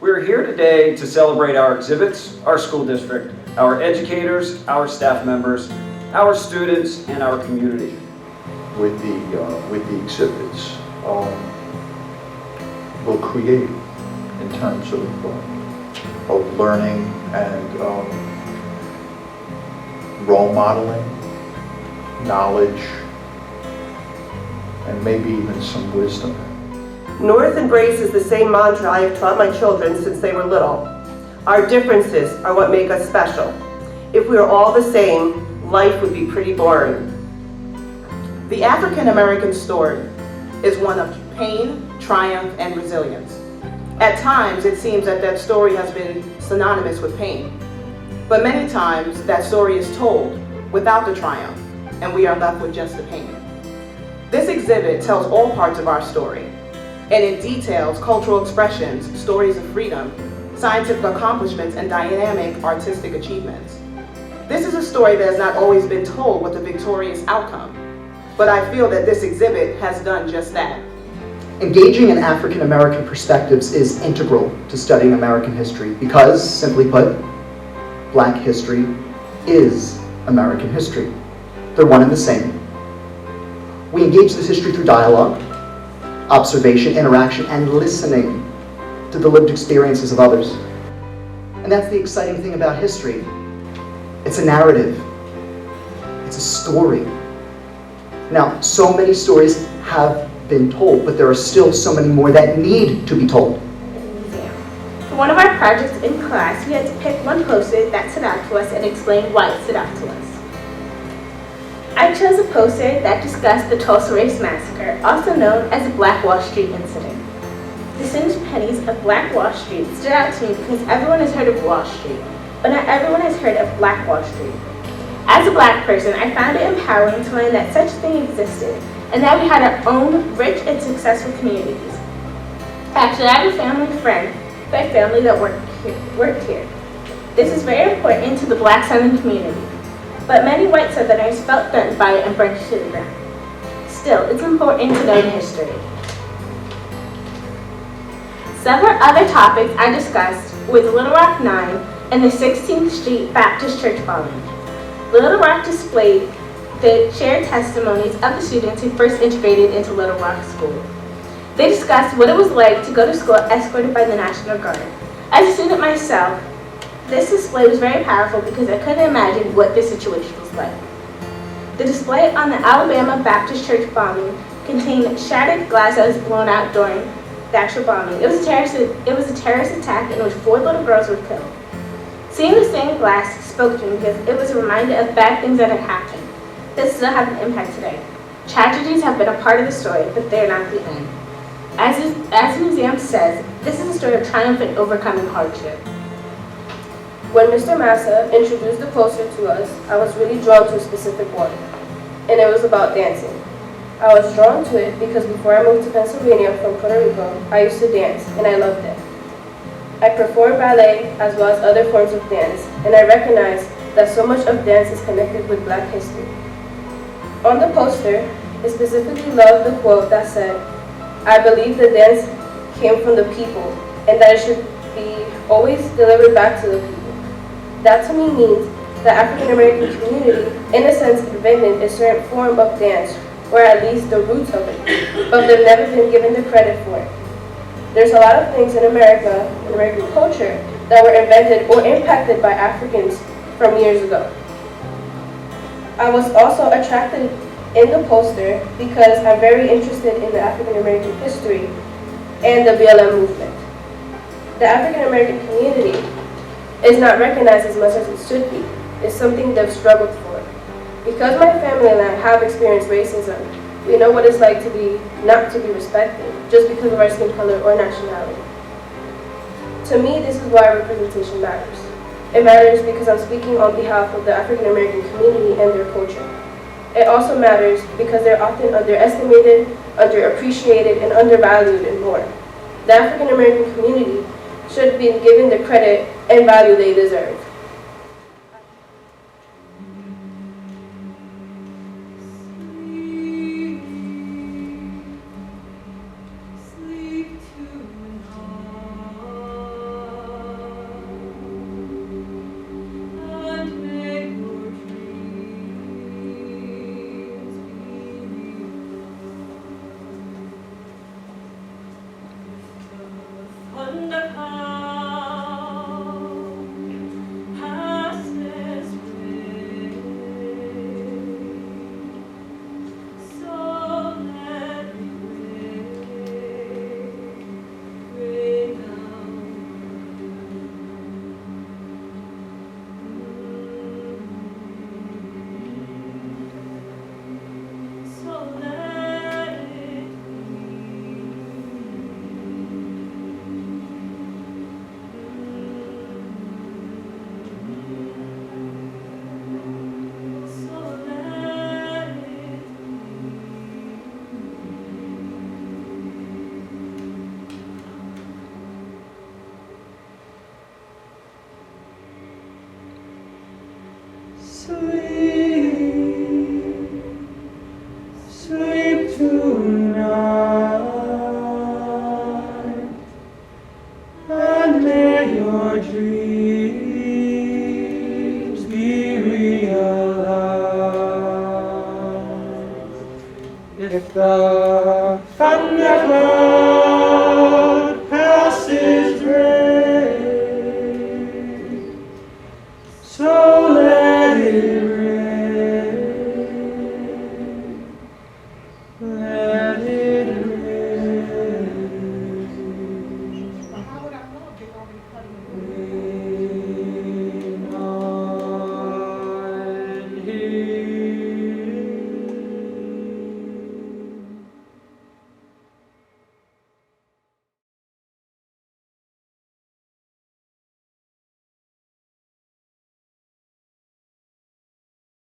We're here today to celebrate our exhibits, our school district, our educators, our staff members, our students, and our community. With the exhibits, we'll create in terms of learning and role modeling, knowledge, and maybe even some wisdom. North Embrace is the same mantra I have taught my children since they were little. Our differences are what make us special. If we were all the same, life would be pretty boring. The African American story is one of pain, triumph, and resilience. At times, it seems that that story has been synonymous with pain. But many times, that story is told without the triumph, and we are left with just the pain. This exhibit tells all parts of our story, and it details cultural expressions, stories of freedom, scientific accomplishments, and dynamic artistic achievements. This is a story that has not always been told with a victorious outcome, but I feel that this exhibit has done just that. Engaging in African American perspectives is integral to studying American history because, simply put, Black history is American history. They're one and the same. We engage this history through dialogue, observation, interaction, and listening to the lived experiences of others. And that's the exciting thing about history. It's a narrative. It's a story. Now, so many stories have been told, but there are still so many more that need to be told. For one of our projects in class, we had to pick one poster that stood out to us and explain why it stood out to us. I chose a poster that discussed the Tulsa Race Massacre, also known as the Black Wall Street Incident. The singed pennies of Black Wall Street stood out to me because everyone has heard of Wall Street, but not everyone has heard of Black Wall Street. As a Black person, I found it empowering to learn that such a thing existed, and that we had our own rich and successful communities. Actually, I have a family friend, my family that worked here. This is very important to the Black Southern community, but many white Southerners felt threatened by it and burnt it to the ground. Still, it's important to know the history. Several other topics I discussed with Little Rock 9 and the 16th Street Baptist Church bombing. Little Rock displayed the shared testimonies of the students who first integrated into Little Rock School. They discussed what it was like to go to school escorted by the National Guard. As a student myself, this display was very powerful because I couldn't imagine what this situation was like. The display on the Alabama Baptist Church bombing contained shattered glass that was blown out during the actual bombing. It was a terrorist attack in which 4 little girls were killed. Seeing the stained glass spoke to me because it was a reminder of bad things that had happened that still have an impact today. Tragedies have been a part of the story, but they're not the end. As the museum says, this is a story of triumph and overcoming hardship. When Mr. Massa introduced the poster to us, I was really drawn to a specific one, and it was about dancing. I was drawn to it because before I moved to Pennsylvania from Puerto Rico, I used to dance, and I loved it. I performed ballet as well as other forms of dance, and I recognized that so much of dance is connected with Black history. On the poster, I specifically loved the quote that said, "I believe the dance came from the people, and that it should be always delivered back to the people." That to me means the African American community, in a sense, invented a certain form of dance, or at least the roots of it, but they've never been given the credit for it. There's a lot of things in America, in American culture, that were invented or impacted by Africans from years ago. I was also attracted in the poster because I'm very interested in the African American history and the BLM movement. The African American community is not recognized as much as it should be. It's something they've struggled for. Because my family and I have experienced racism, we know what it's like to be not to be respected just because of our skin color or nationality. To me, this is why representation matters. It matters because I'm speaking on behalf of the African American community and their culture. It also matters because they're often underestimated, underappreciated, and undervalued and more. The African American community should be given the credit and value they deserve. Sleep tonight, and may your dreams be realized. If the thunder